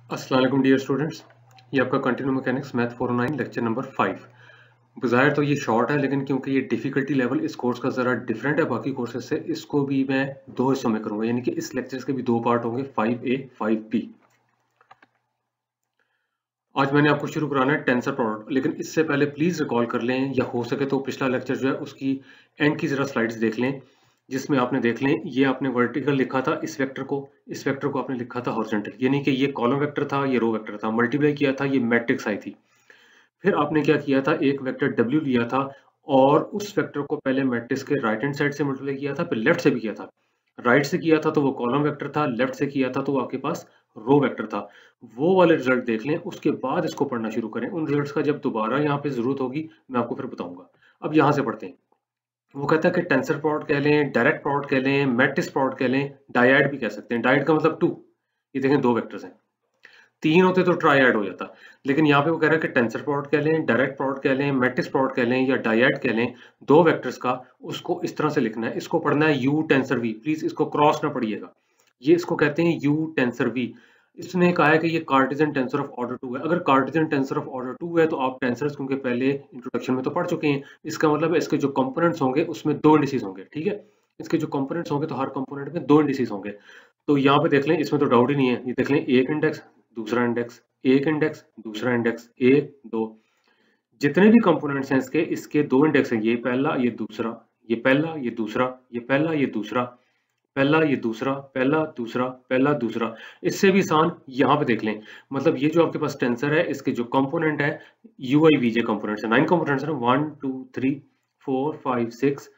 अस्सलाम वालेकुम dear students, ये आपका continue mechanics math 409 lecture number 5। बज़ाहिर तो ये शॉर्ट है, लेकिन क्योंकि ये डिफ़िकल्टी लेवल इस कोर्स का ज़रा डिफरेंट है बाकी कोर्सेज से, इसको भी मैं दो हिस्सों में करूँगा, यानी कि इस लेक्चर्स के भी दो पार्ट होंगे, 5A 5B। आज मैंने आपको शुरू कराना है टेंसर प्रोडक्ट, लेकिन इससे पहले प्लीज़ रिकॉल कर लें, या हो सके तो पिछला लेक्चर जो है उसकी एंड की ज़रा स्लाइड्स देख लें, जिसमें आपने देख लें ये आपने वर्टिकल लिखा था इस वेक्टर को आपने लिखा था हॉरिजॉन्टल, यानी कि ये कॉलम वेक्टर था, ये रो वेक्टर था, मल्टीप्लाई किया था, ये मैट्रिक्स आई थी। फिर आपने क्या किया था, एक वेक्टर W लिया था और उस वेक्टर को पहले मैट्रिक्स के राइट हैंड साइड से मल्टीप्लाई किया था, फिर लेफ्ट से भी किया था। राइट से किया था तो वो कॉलम वेक्टर था, लेफ्ट से किया था तो वो आपके पास रो वेक्टर था। वो वाले रिजल्ट देख लें, उसके बाद इसको पढ़ना शुरू करें। उन रिजल्ट्स का जब दोबारा यहाँ पे जरूरत होगी मैं आपको फिर बताऊंगा। अब यहाँ से पढ़ते हैं। वो कहता है कि टेंसर प्रोडक्ट कह लें, डायरेक्ट प्रोडक्ट कह लें, मैट्रिक्स प्रोडक्ट कह लें, डायड भी कह सकते हैं। डायड का मतलब टू। ये देखें दो वेक्टर्स हैं, तीन होते तो ट्रायड हो जाता, लेकिन यहाँ पे वो कह रहा है कि टेंसर प्रोडक्ट कह लें, डायरेक्ट प्रोडक्ट कह लें, मैट्रिक्स प्रोडक्ट कह लें या डायड कह लें, दो वेक्टर्स का, उसको इस तरह से लिखना है। इसको पढ़ना है यू टेंसर वी, प्लीज इसको क्रॉस ना पढ़िएगा। ये इसको कहते हैं यू टेंसर वी। इसने कहा है कि ये कार्टेशियन टेंसर ऑफ ऑर्डर 2 है। अगर कार्टेशियन टेंसर ऑफ ऑर्डर 2 है तो आप टेंसर्स क्योंकि पहले इंट्रोडक्शन में तो पढ़ चुके हैं, इसका मतलब है इसके जो कंपोनेंट्स होंगे उसमें दो इंडिसेस होंगे, ठीक है। इसके जो कंपोनेंट्स होंगे तो हर कंपोनेंट में दो इंडिसेस होंगे। तो यहाँ पे देख लें, इसमें तो डाउट ही नहीं है। ये देख लें, एक इंडेक्स दूसरा इंडेक्स, एक इंडेक्स दूसरा इंडेक्स, एक दो, जितने भी कंपोनेंट्स हैं इसके दो इंडेक्स हैं। ये पहला ये दूसरा, ये पहला ये दूसरा, ये पहला ये दूसरा, पहला ये दूसरा, पहला दूसरा, पहला दूसरा। इससे भी आसान यहाँ पे देख लें, मतलब ये जो आपके पास टेंसर है इसके जो कंपोनेंट है u i v j components है, 9 कंपोनेंट्स है, 1 2 3 4 5 6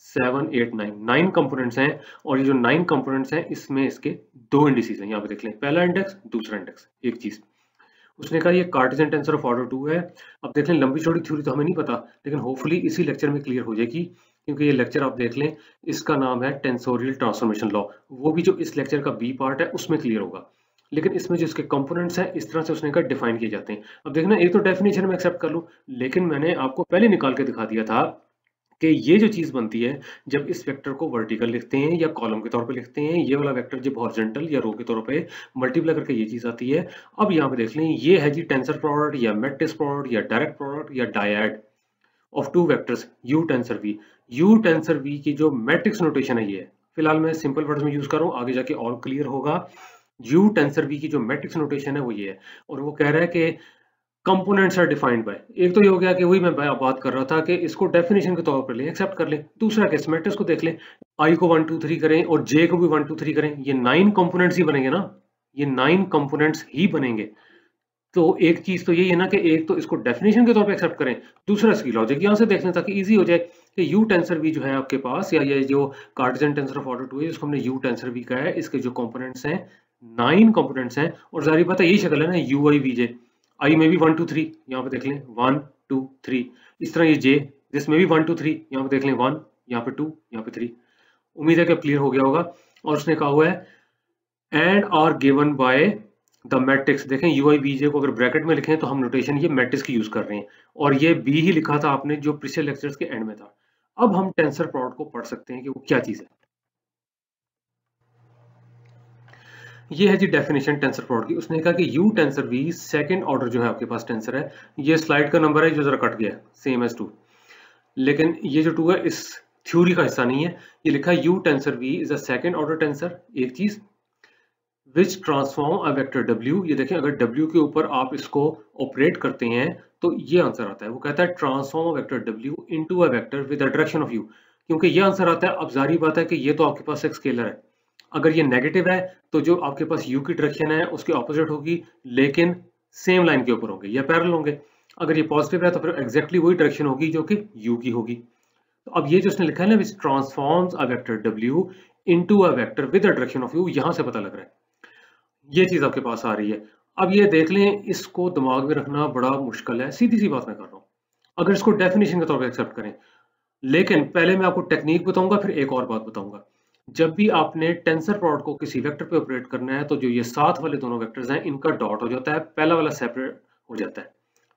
7 8 9, 9 कंपोनेंट्स हैं। और ये जो 9 कंपोनेंट्स हैं इसमें इसके दो इंडिसेस हैं। यहाँ पे देख लें, पहला इंडेक्स दूसरा इंडेक्स। एक चीज उसने कहा ये कार्टेशियन टेंसर ऑफ ऑर्डर 2 है। अब देख लें, लंबी चौड़ी थ्योरी तो हमें नहीं पता, लेकिन होपफुली इसी लेक्चर में क्लियर हो जाएगी, क्योंकि ये लेक्चर आप देख लें, इसका नाम है टेंसोरियल ट्रांसफॉर्मेशन लॉ। वो भी जो इस लेक्चर का बी पार्ट है उसमें क्लियर होगा, लेकिन इसमें जो इसके कंपोनेंट्स हैं इस तरह से उसने कहा डिफाइन किए जाते हैं। अब देखना, एक तो डेफिनेशन में एक्सेप्ट कर लूँ, लेकिन मैंने आपको पहले निकाल के दिखा दिया था कि ये जो चीज बनती है जब इस वेक्टर को वर्टिकल लिखते हैं या कॉलम के तौर पे लिखते हैं, ये वाला वेक्टर जब हॉरिजॉन्टल या रो के तौर पे मल्टीप्लाई करके ये चीज आती है। अब यहाँ पे देख लें, ये है जी टेंसर प्रोडक्ट या मैट्रिक्स प्रोडक्ट या डायरेक्ट प्रोडक्ट या dyad of two vectors u tensor v. U tensor v की जो मैट्रिक्स नोटेशन है ये है, फिलहाल मैं सिंपल वर्ड्स में यूज कर रहा हूँ, आगे जाके और क्लियर होगा। यू टेंसर वी की जो मैट्रिक्स नोटेशन है वो ये है, और वो कह रहा है कि कंपोनेंट्स आर डिफाइंड बाय। एक तो ये हो गया कि वही मैं बात कर रहा था कि इसको डेफिनेशन के तौर पर ले, एक्सेप्ट कर ले। दूसरा केस मैट्रिक्स को देख ले, आई को 1 2 3 करें और जे को भी 1 2 3 करें, ये 9 कंपोनेंट्स ही बनेंगे ना, ये 9 कंपोनेंट्स ही बनेंगे। तो एक चीज तो यही है ना कि एक तो इसको डेफिनेशन के तौर पे एक्सेप्ट करें, दूसरा इसकी लॉजिक यहाँ से देखने ताकि इजी हो जाए कि यू टेंसर वी जो है आपके पास, या ये जो कार्टेशियन टेंसर ऑफ ऑर्डर 2 है जिसको हमने यू टेंसर वी का है, इसके जो कंपोनेंट्स हैं 9 कंपोनेंट्स हैं, और जारी बात है यही शक्ल है ना यू आई वी जे। आई में भी 1 2 3, यहाँ पे देख लें 1 2 3, इस तरह ये जे जिसमें भी 1 2 3, यहाँ पे देख लें 1, यहाँ पे 2, यहाँ पे 3। उम्मीद है कि क्लियर हो गया होगा। और उसने कहा हुआ है and are given by the matrix. देखें यू आई बी जे को अगर ब्रैकेट में लिखें तो हम नोटेशन ये मैट्रिक्स की यूज कर रहे हैं, और ये बी ही लिखा था आपने जो पिछले लेक्चर्स के एंड में था। अब हम टेंसर प्रोडक्ट को पढ़ सकते हैं कि वो क्या चीज है। ये है जी डेफिनेशन टेंसर प्रोडक्ट की। उसने कहा कि u tensor v second order जो है आपके पास टेंसर है, ये स्लाइड का नंबर है जो जरा कट गया, सेम एज 2, लेकिन ये जो 2 है इस थ्योरी का हिस्सा नहीं है। ये लिखा है u tensor v is a second order tensor, एक चीज, which transform a vector W। ये देखें, अगर W के ऊपर आप इसको ऑपरेट करते हैं तो ये आंसर आता है। वो कहता है transform a vector W into a vector with the direction of U। क्योंकि ये आंसर आता है, अब जारी बात है कि ये तो आपके पास एक स्केलर है, अगर ये नेगेटिव है तो जो आपके पास U की डायरेक्शन है उसके ऑपोजिट होगी, लेकिन सेम लाइन के ऊपर होंगे या पैरेलल होंगे। अगर ये पॉजिटिव है तो फिर एग्जैक्टली वही डायरेक्शन होगी जो कि U की होगी। तो अब ये जो उसने लिखा है ना, which transforms a vector W into a vector with the direction of U, यहां से पता लग रहा है ये चीज आपके पास आ रही है। अब ये देख लें, इसको दिमाग में रखना बड़ा मुश्किल है, सीधी सी बात मैं कर रहा हूँ, अगर इसको डेफिनेशन के तौर पर एक्सेप्ट करें। लेकिन पहले मैं आपको टेक्निक बताऊंगा, फिर एक और बात बताऊंगा। जब भी आपने टेंसर प्रोडक्ट को किसी वेक्टर पे ऑपरेट करना है तो जो ये साथ वाले दोनों वेक्टर्स हैं इनका डॉट हो जाता है, पहला वाला सेपरेट हो जाता है।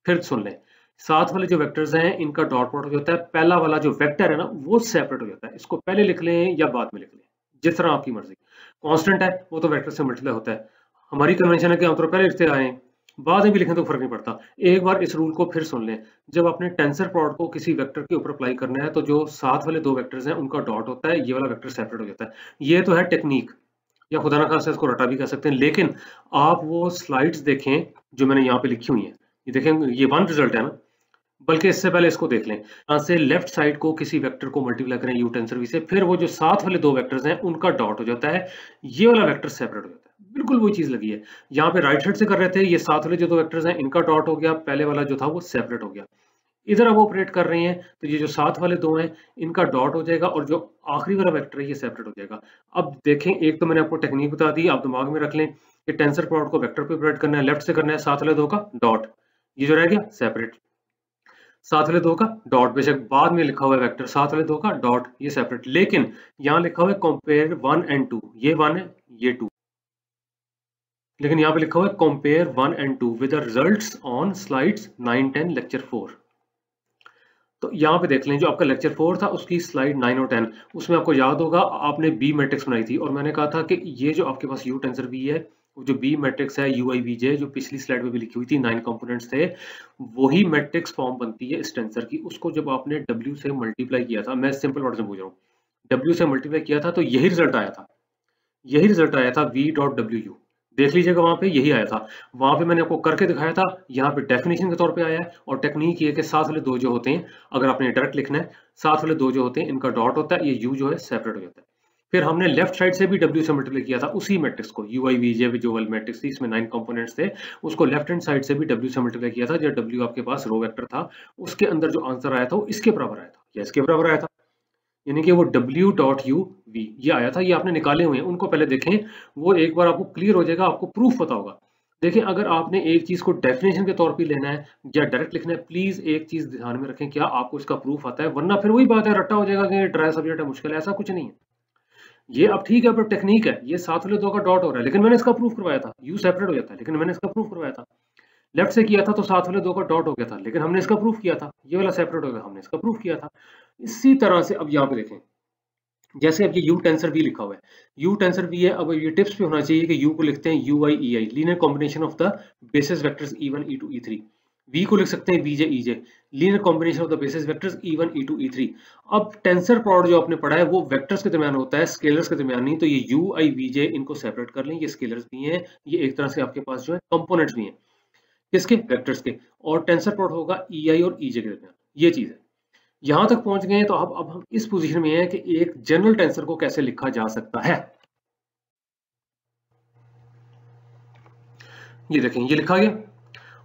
फिर सुन लें, साथ वाले जो वेक्टर्स हैं इनका डॉट प्रोडक्ट हो जाता है, पहला वाला जो वेक्टर है ना वो सेपरेट हो जाता है। इसको पहले लिख लें या बाद में लिख लें, जिस तरह आपकी मर्जी। कांस्टेंट है वो तो वेक्टर से मल्टीप्लाई होता है, हमारी कन्वेंशन है कि आमतौर पर पहले लिखते आए हैं, बाद में भी लिखें तो फर्क नहीं पड़ता। एक बार इस रूल को फिर सुन लें। जब आपने टेंसर प्रोडक्ट को किसी वेक्टर के ऊपर अप्लाई करना है तो जो साथ वाले दो वेक्टर्स हैं उनका डॉट होता है, ये वाला वेक्टर सेपरेट हो जाता है। ये तो है टेक्निक, या खुदा ना खास्ता इसको रटा भी कह सकते हैं, लेकिन आप वो स्लाइड्स देखें जो मैंने यहाँ पे लिखी हुई हैं। ये देखें, ये वन रिजल्ट है ना, बल्कि इससे पहले इसको देख लें। यहाँ से लेफ्ट साइड को किसी वेक्टर को मल्टीप्लाई करें यू टेंसर वी से, फिर वो जो साथ वाले दो वेक्टर्स हैं उनका डॉट हो जाता है, ये वाला वेक्टर सेपरेट हो जाता है। बिल्कुल वही चीज लगी है। यहाँ पे राइट साइड से कर रहे थे, ये साथ वाले जो दो वेक्टर्स हैं इनका डॉट हो गया, पहले वाला जो था वो सेपरेट हो गया। इधर अब ऑपरेट कर रहे हैं तो ये जो साथ वाले दो हैं इनका डॉट हो जाएगा और जो आखिरी वाला वेक्टर है ये सेपरेट हो जाएगा। अब देखें, एक तो मैंने आपको टेक्निक बता दी, आप दिमाग में रख लें कि टेंसर प्रोडक्ट को वेक्टर पे ऑपरेट करना है, लेफ्ट से करना है, साथ वाले दो का डॉट, ये जो रह गया सेपरेट, साथ वाले दो का डॉट, बेशक बाद में लिखा हुआ है वेक्टर, साथ वाले दो का डॉट, ये सेपरेट, लेकिन यहाँ लिखा हुआ है कंपेयर 1 एंड 2, ये 1 है ये 2, लेकिन यहाँ पे लिखा हुआ है compare 1 and 2 with the results on slides 9, 10 lecture 4। तो यहाँ पे देख लें, जो आपका लेक्चर 4 था उसकी स्लाइड 9 और 10, उसमें आपको याद होगा आपने बी मैट्रिक्स बनाई थी और मैंने कहा था कि ये जो आपके पास यू टेंसर बी है, वो जो बी मैट्रिक्स है यू आई वी जे, जो पिछली स्लाइड में भी लिखी हुई थी 9 कंपोनेंट्स थे, वही मैट्रिक्स फॉर्म बनती है इस टेंसर की। उसको जब आपने डब्ल्यू से मल्टीप्लाई किया था, मैं सिंपल वर्ड में पूछ रहा हूँ, डब्ल्यू से मल्टीप्लाई किया था तो यही रिजल्ट आया था, यही रिजल्ट आया था v डॉट डब्ल्यू यू। देख लीजिएगा वहां पे यही आया था, वहां पे मैंने आपको करके दिखाया था, यहाँ पे डेफिनेशन के तौर पे आया है। और टेक्निक ये कि साथ वाले दो जो होते हैं, अगर आपने डायरेक्ट लिखना है, साथ वाले दो जो होते हैं इनका डॉट होता है, ये u जो है सेपरेट हो जाता है। फिर हमने लेफ्ट साइड से भी w से मल्टीप्लाई किया था उसी मैट्रिक्स को, यू आई वी जे जो वाली मैट्रिक्स थी, इसमें 9 कंपोनेंट्स थे, उसको लेफ्ट हैंड साइड से भी w से मल्टीप्लाई किया था। जब w आपके पास रो वेक्टर था, उसके अंदर जो आंसर आया था वो इसके बराबर आया था, या इसके बराबर आया था, यानी कि वो w डॉट यू वी ये आया था। ये आपने निकाले हुए हैं, उनको पहले देखें, वो एक बार आपको क्लियर हो जाएगा, आपको प्रूफ पता होगा। देखिए, अगर आपने एक चीज को डेफिनेशन के तौर पे लेना है या डायरेक्ट लिखना है, प्लीज एक चीज ध्यान में रखें, क्या आपको इसका प्रूफ आता है, वरना फिर वही बात है, रट्टा हो जाएगा कि ड्राई सब्जेक्ट है, मुश्किल है, ऐसा कुछ नहीं है। ये अब ठीक है, पर टेक्निक है, ये साथ वाले दो का डॉट हो रहा है, लेकिन मैंने इसका प्रूफ करवाया था, यू सेपरेट हो जाता है, लेकिन मैंने इसका प्रूफ करवाया था। लेफ्ट से किया था तो साथ वाले दो का डॉट हो गया था, लेकिन हमने इसका प्रूफ किया था, ये वाला सेपरेट हो गया, हमने इसका प्रूफ किया था। इसी तरह से अब यहाँ पे देखें, जैसे अब ये यू टेंसर वी लिखा हुआ है, यू टेंसर वी है, अब ये टिप्स पे होना चाहिए कि यू को लिखते हैं u i e i, linear combination of the basis vectors e1 e2 e3। V को लिख सकते हैं v j e j, linear combination of the basis vectors e1 e2 e3। अब टेंसर प्रोडक्ट जो आपने पढ़ा है वो वेक्टर्स के दरमियान होता है, स्केलर्स के दरमियान नहीं। तो ये यू आई वी जे इनको सेपरेट कर लें, ये स्केलर्स भी हैं, ये एक तरह से आपके पास जो है कंपोनेंट्स भी हैं, किसके, वेक्टर्स के। और टेंसर प्रोडक्ट होगा ई आई और ई जे के दरमियान, ये चीज है। यहां तक पहुंच गए हैं, तो अब हम इस पोजीशन में हैं कि एक जनरल टेंसर को कैसे लिखा जा सकता है। ये देखें, ये लिखा गया,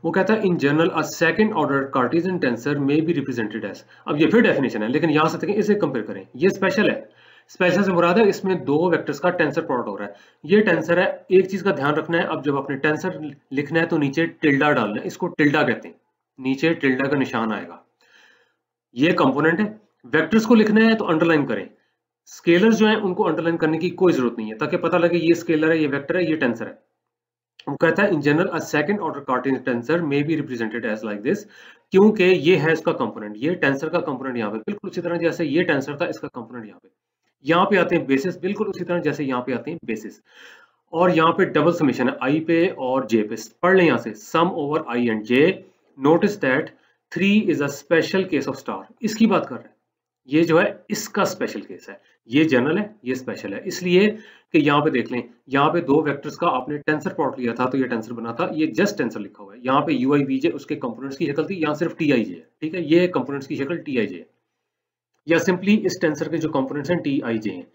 वो कहता है in general a second order Cartesian tensor में बी रिप्रेजेंटेड एज। अब ये फिर डेफिनेशन है, लेकिन यहां से देखें, इसे कंपेयर करें, ये स्पेशल है। स्पेशल से मुराद है इसमें दो वेक्टर्स का टेंसर प्रोडक्ट हो रहा है, ये टेंसर है। एक चीज का ध्यान रखना है, अब जब आपने टेंसर लिखना है तो नीचे टिल्डा डालना है, इसको टिल्डा कहते हैं, नीचे टिल्डा का निशान आएगा, ये कंपोनेंट है। वेक्टर्स को लिखना है तो अंडरलाइन करें, स्केलर्स जो हैं उनको अंडरलाइन करने की कोई जरूरत नहीं है, ताकि पता लगे ये स्केलर है, ये वेक्टर है, ये टेंसर है। वो कहता है in general a second order Cartesian tensor may be represented as like this, क्योंकि ये है इसका कंपोनेंट, ये टेंसर का कंपोनेंट यहाँ पे, बिल्कुल उसी तरह जैसे ये टेंसर था, इसका कंपोनेंट यहाँ पे आते हैं बेसिस, बिल्कुल उसी तरह जैसे यहाँ पे आते हैं बेसिस। और यहाँ पे डबल समेशन है आई पे और जे पे, पढ़ लें यहाँ से, sum over I and J. Notice that 3 is a special case of star, इसकी बात कर रहे हैं, ये जो है इसका स्पेशल केस है, ये जनरल है, ये स्पेशल है, इसलिए कि यहाँ पे देख लें, यहाँ पे दो वेक्टर्स का आपने टेंसर प्लॉट लिया था तो ये टेंसर बना था, ये जस्ट टेंसर लिखा हुआ है, यहाँ पे यू आई वी जे उसके कंपोनेंट्स की शक्ल थी, यहाँ सिर्फ टी आई जे है, ठीक है, ये कंपोनेंट्स की शक्ल टी आई जे है, या सिंपली इस टेंसर के जो कंपोनेंट्स हैं टी आई जे हैं,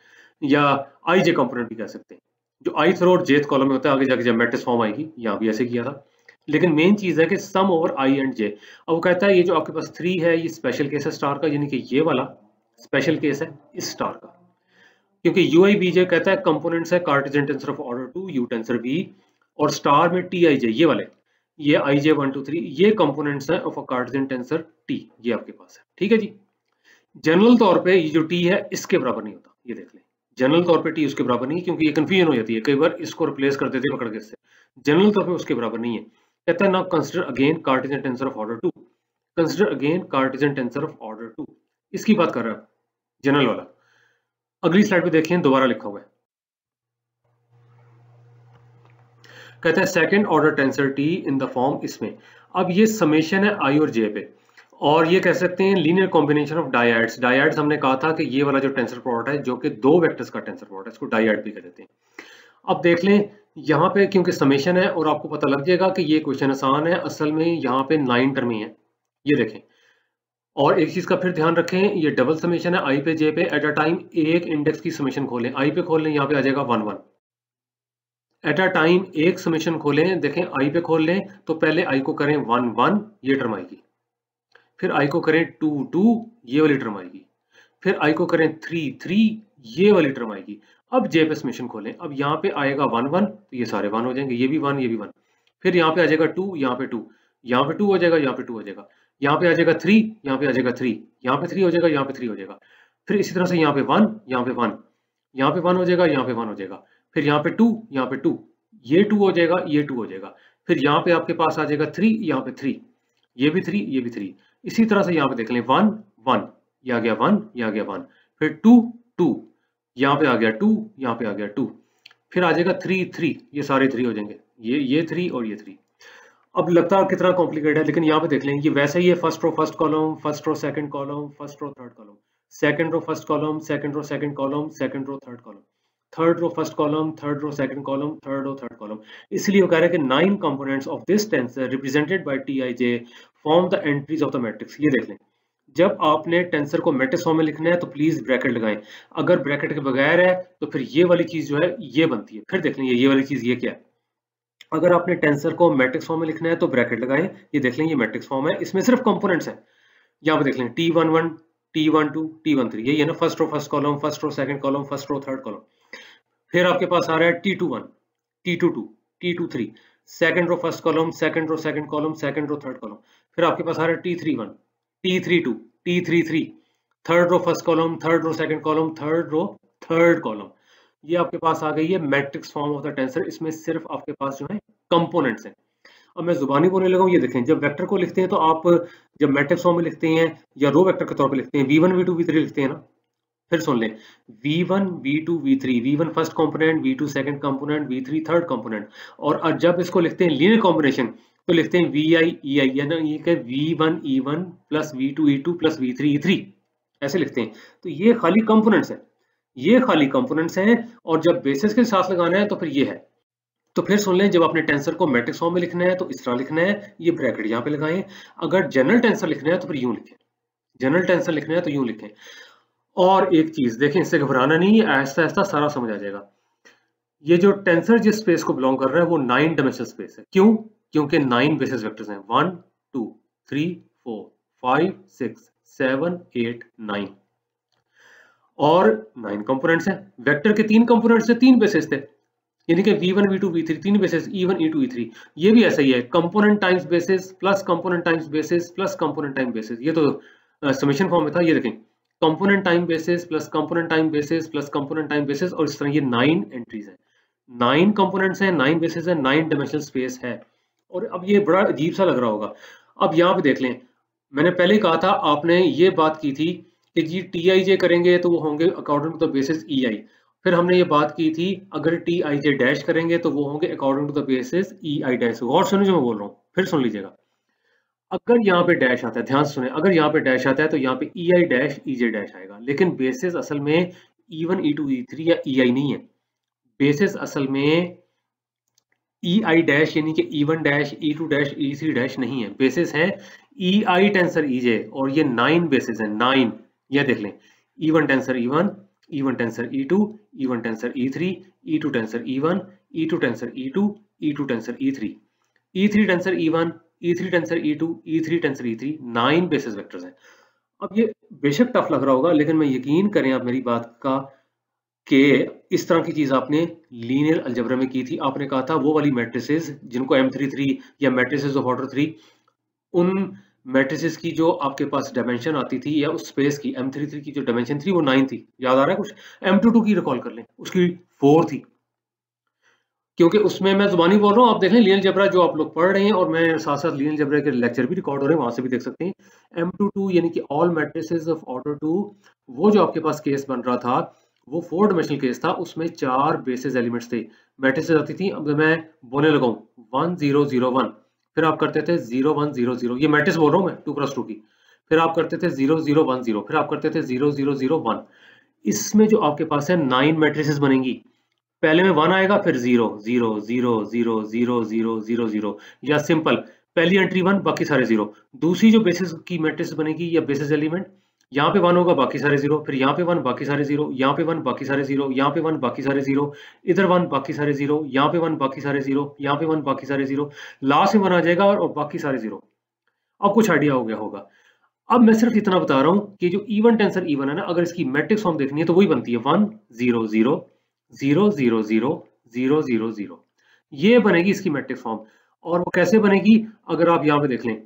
या आई जे कंपोनेंट भी कह सकते हैं, जो ith रो और jth कॉलम में होता है, आगे जाके जब मैट्रिक्स फॉर्म आएगी, यहाँ भी ऐसे किया था। लेकिन मेन चीज है कि सम ओवर आई एंड जे। अब वो कहता है ये जो आपके पास 3 है, ये स्पेशल केस है स्टार का, यानी कि ये वाला स्पेशल केस है इस स्टार का, क्योंकि यू आई बी जे कहता है कंपोनेंट्स है Cartesian tensor of order 2 u tensor v, और स्टार में टी आई जे, ये वाले, ये आई जे 1 2 3, ये कंपोनेंट्स है of a Cartesian tensor T, ये आपके पास है, ठीक है जी। जनरल तौर पे ये जो टी है इसके बराबर नहीं होता, ये देख लें, जनरल तौर पे टी उसके बराबर नहीं है, क्योंकि ये कंफ्यूजन हो जाती है, कई बार इसको रिप्लेस कर देते हैं पकड़ के इससे, जनरल तौर पे उसके बराबर नहीं है। कहता है ना consider again Cartesian tensor of order 2, consider again Cartesian tensor of order 2, इसकी बात कर रहा है जनरल वाला। अगली स्लाइड पे देखें, दोबारा लिखा हुआ है, कहते हैं second order tensor T in the form इसमें। अब ये समेशन है आई और जे पे, और ये कह सकते हैं लीनियर कॉम्बिनेशन ऑफ डायड्स। डायड्स हमने कहा था कि ये वाला जो टेंसर प्रोडक्ट है जो कि दो वेक्टर्स का टेंसर प्रोडक्ट है, इसको डायड भी कह देते हैं। अब देख लें यहाँ पे क्योंकि समेशन है और आपको पता लग जाएगा कि ये क्वेश्चन आसान है, असल में यहाँ पे 9 टर्म ही है, ये देखें। और एक चीज का फिर ध्यान रखें, ये डबल समेशन है आई पे जे पे। एट अ टाइम एक इंडेक्स की समेशन खोलें, आई पे खोल लें, यहाँ पे आ जाएगा 1 1। एट अ टाइम एक समेशन खोलें, देखें आई पे खोल लें तो पहले आई को करें 1 1, ये टर्म आएगी। फिर आई को करें 2 2, ये वाली टर्म आएगी। फिर आई को करें 3 3, ये वाली टर्म आएगी। अब जे पे समेशन खोलें, अब यहाँ पे आएगा 1 1, तो ये सारे 1 हो जाएंगे, ये भी 1 ये भी 1। फिर यहाँ पे आ जाएगा 2, यहाँ पे 2, यहाँ पे 2 हो जाएगा, यहाँ पे 2 हो जाएगा। यहाँ पे आ जाएगा 3, यहाँ पे आ जाएगा 3, यहाँ पे 3 हो जाएगा, यहाँ पे 3 हो जाएगा। फिर इसी तरह से यहाँ पे 1, यहाँ पे 1, यहाँ पे 1 हो जाएगा, यहाँ पे 1 हो जाएगा। फिर यहाँ पे 2, यहाँ पे 2, ये 2 हो जाएगा, ये 2 हो जाएगा। फिर यहाँ पे आपके पास आ जाएगा 3, यहाँ पे 3, ये भी 3, ये भी 3। इसी तरह से यहाँ पे देख लें 1 1, ये आ गया 1, ये आ गया 1। फिर 2 2, यहाँ पे आ गया 2, यहाँ पे आ गया 2। फिर आ जाएगा 3 3, ये सारे 3 हो जाएंगे, ये 3 और ये 3। अब लगता है कितना कॉम्प्लिकेटेड है, लेकिन यहाँ पे देख लें ये वैसे ही है। First row first column, first row second column, first row third column, second row first column, second row second column, second row third column, third row first column, third row second column, third row third column. इसलिए वो कह रहे हैं कि 9 components of this tensor represented by TIJ form the entries of the matrix. ये देख लें, जब आपने टेंसर को मैट्रिक्स फॉर्म में लिखना है तो प्लीज ब्रैकेट लगाएं। अगर ब्रैकेट के बगैर है तो फिर ये वाली चीज जो है ये बनती है। फिर देख लें ये वाली चीज ये क्या है। अगर आपने टेंसर को मैट्रिक्स फॉर्म में लिखना है तो ब्रैकेट लगाएं। ये देख लें ये मैट्रिक्स फॉर्म है, इसमें सिर्फ कंपोनेंट्स हैं। यहाँ पे देख लें T11 T12 T13, यही है ना, first row first column, first row second column, first row third column. फिर आपके पास आ रहा है T21 T22 T23, second row first column, second row second column, second row third column. फिर आपके पास आ रहा है T31 T32 T33, third row first column, third row second column, third row third column. ये आपके पास आ गई है matrix form of the tensor. इसमें सिर्फ आपके पास जो है कंपोनेंट्स हैं। अब मैं जुबानी बोलने लगा हूँ, ये देखें जब वेक्टर को लिखते हैं तो आप जब मैट्रिक्स फॉर्म में लिखते हैं या रो वेक्टर के तौर पे लिखते हैं V1 V2 V3 लिखते हैं ना। फिर सुन लें V1 V2 V3, V1 first component, V2 second component, V3 third component. और जब इसको लिखते हैं लीनियर कॉम्बिनेशन तो लिखते हैं VI EI, यानी ये कि V1 E1 plus V2 E2 plus V3 E3, ऐसे लिखते हैं। तो ये खाली कंपोनेंट्स हैं, ये खाली कंपोनेंट्स हैं। और जब बेसिस के साथ लगाना है तो फिर ये है। तो फिर सुन लें, जब आपने टेंसर को मैट्रिक्स फॉर्म में लिखना है तो इस तरह लिखना है, ये ब्रैकेट यहाँ पे लगाएं। अगर जनरल टेंसर लिखना है तो फिर यूं लिखें, जनरल टेंसर लिखना है तो यूं लिखें। और एक चीज देखें, इससे घबराना नहीं है, आहिस्ता आहिस्ता सारा समझ आ जाएगा। ये जो टेंसर जिस स्पेस को बिलोंग कर रहा है वो 9 डायमेंशनल स्पेस है। क्यों? क्योंकि 9 बेसिस वेक्टर्स हैं, 1 2 3 4 5 6 7 8 9, और 9 कंपोनेंट्स हैं। वेक्टर के 3 कंपोनेंट्स से 3 बेसिस थे, यानी कि V1 V2 V3 3 basis, E1 E2 E3। ये भी ऐसा ही है, component times basis plus component times basis plus component time basis. ये तो समेशन फॉर्म में था। ये देखें component time basis plus component time basis plus component time basis, और इस तरह ये 9 एंट्रीज हैं, 9 कंपोनेंट्स हैं, 9 बेसिस है, 9 डायमेंशनल स्पेस है। और अब ये बड़ा अजीब सा लग रहा होगा। अब यहाँ पे देख लें, मैंने पहले ही कहा था, आपने ये बात की थी कि जी TIJ करेंगे तो वो होंगे according to the basis EI। फिर हमने ये बात की थी अगर TIJ डैश करेंगे तो वो होंगे according to the basis EI dash. गौर सुनिए जो मैं बोल रहा हूँ, फिर सुन लीजिएगा। अगर यहाँ पे डैश आता है, ध्यान से सुने, अगर यहाँ पे डैश आता है तो यहाँ पे EI डैश EJ डैश आएगा, लेकिन बेसिस असल में E1 E2 E3 या EI नहीं है। बेसिस असल में EI डैश यानी कि E1 dash E2 dash E3 dash नहीं है, बेसिस है EI टेंसर EJ, और ये 9 बेसिस है, 9। ये देख लें, E1 tensor E1, E1 tensor E2, E1 tensor E3, E2 tensor E1, E2 tensor E2, E2 tensor E3, E3 tensor E1, E3 tensor E2, E3 tensor E3, 9 basis vectors हैं। अब ये बेशक टफ लग रहा होगा, लेकिन मैं यकीन करें आप मेरी बात का कि इस तरह की चीज आपने लीनियर अलजेब्रा में की थी। आपने कहा था वो वाली मैट्रिसेस जिनको M33 या मैट्रिसेस ऑफ ऑर्डर 3, उन मैट्रिसेस की जो आपके पास डायमेंशन आती थी या उस स्पेस की, M33 की जो डायमेंशन थी वो 9 थी। याद आ रहा है कुछ? M22 की रिकॉल कर लें, उसकी 4 थी। क्योंकि उसमें मैं जुबानी बोल रहा हूँ, आप देख लें लीनियर अलजेब्रा जो आप लोग पढ़ रहे हैं, और मैं साथ साथ लीनियर अलजेब्रा के लेक्चर भी रिकॉर्ड हो रहे हैं, वहां से भी देख सकते हैं। M22 यानी कि ऑल मैट्रिसेस ऑफ ऑर्डर 2, वो जो आपके पास केस बन रहा था वो 4 डायमेंशनल केस था। उसमें 4 बेसिस एलिमेंट्स थे, मैट्रिसेस आती थी। अब मैं बोलने लगा हूँ 1001, फिर आप करते थे 0100, ये मैट्रिक्स बोल रहा हूँ मैं 2x2 की, फिर आप करते थे 0010, फिर आप करते थे 0001। इसमें जो आपके पास है 9 मैट्रिसेस बनेंगी। पहले में 1 आएगा, फिर 0 0 0 0 0 0 0 0, या सिंपल पहली एंट्री 1 बाकी सारे 0। दूसरी जो बेसिस की मैट्रिक्स बनेगी या बेसिस एलिमेंट, यहाँ पे 1 होगा बाकी सारे 0, फिर यहाँ पे 1 बाकी सारे 0, यहाँ पे 1 बाकी सारे 0, यहाँ पे 1 बाकी सारे 0, इधर 1 बाकी सारे 0, यहाँ पे 1 बाकी सारे 0, यहाँ पे 1 बाकी सारे 0, लास्ट में 1 आ जाएगा और बाकी सारे 0। अब कुछ आइडिया हो गया होगा। अब मैं सिर्फ इतना बता रहा हूँ कि जो इवन टेंसर इवन है ना, अगर इसकी मैट्रिक्स फॉर्म देखनी है तो वही बनती है 1 0 0 0 0 0 0 0 0। ये बनेगी इसकी मैट्रिक्स फॉर्म। और वो कैसे बनेगी, अगर आप यहाँ पे देख लें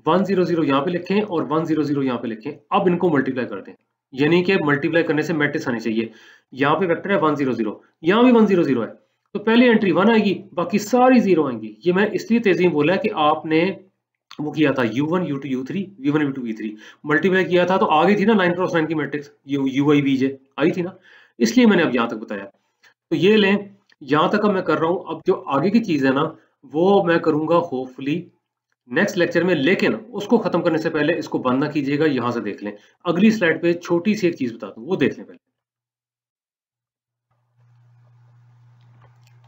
1 0 0 यहाँ पे लिखें और 1 0 0 यहाँ पे लिखें, अब इनको मल्टीप्लाई कर दें, यानी कि मल्टीप्लाई करने से मैट्रिक्स आनी चाहिए। यहाँ पे वेक्टर है 1 0 0, यहाँ भी 1 0 0 है, तो पहली एंट्री 1 आएगी, बाकी सारी 0 आएंगी। ये मैं इसलिए तेजी में बोला है कि आपने वो किया था u1 u2 u3 v1 v2 v3 multiply किया था, तो आ गई थी ना 9 क्रॉस 9 की मैट्रिक्स, ui vj आई थी ना, इसलिए मैंने अब यहाँ तक बताया। तो ये लें, यहाँ तक अब मैं कर रहा हूँ। अब जो आगे की चीज है ना, वो मैं करूंगा होपफुली नेक्स्ट लेक्चर में, लेकिन उसको खत्म करने से पहले इसको बंद ना कीजिएगा, यहां से देख लें। अगली स्लाइड पे छोटी सी एक चीज बता दूं, वो देख लें पहले,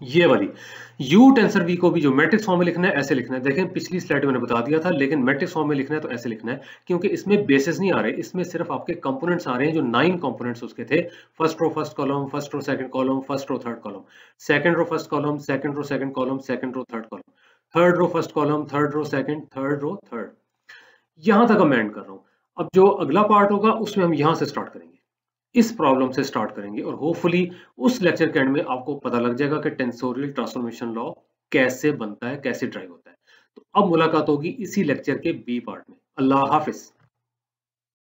ये वाली u टेंसर v को भी जो मैट्रिक्स फॉर्म में लिखना है ऐसे लिखना है। देखें पिछली स्लाइड में मैंने बता दिया था, लेकिन मैट्रिक्स फॉर्म में लिखना है तो ऐसे लिखना है, क्योंकि इसमें बेसिस नहीं आ रहे, इसमें सिर्फ आपके कंपोनेंट्स आ रहे हैं जो 9 कंपोनेंट्स उसके थे। First row first column, first row second column, first row third column, second row first column, second row second column, second row third column, third row first column, third row second, third row third. यहां तक मैं and कर रहा हूं। अब जो अगला part होगा उसमें हम यहां से स्टार्ट करेंगे, इस प्रॉब्लम से स्टार्ट करेंगे, और होपफुली उस लेक्चर के एंड में आपको पता लग जाएगा कि टेंसोरियल ट्रांसफॉर्मेशन लॉ कैसे बनता है, कैसे ड्राइव होता है। तो अब मुलाकात होगी इसी लेक्चर के बी पार्ट में। अल्लाह हाफिज।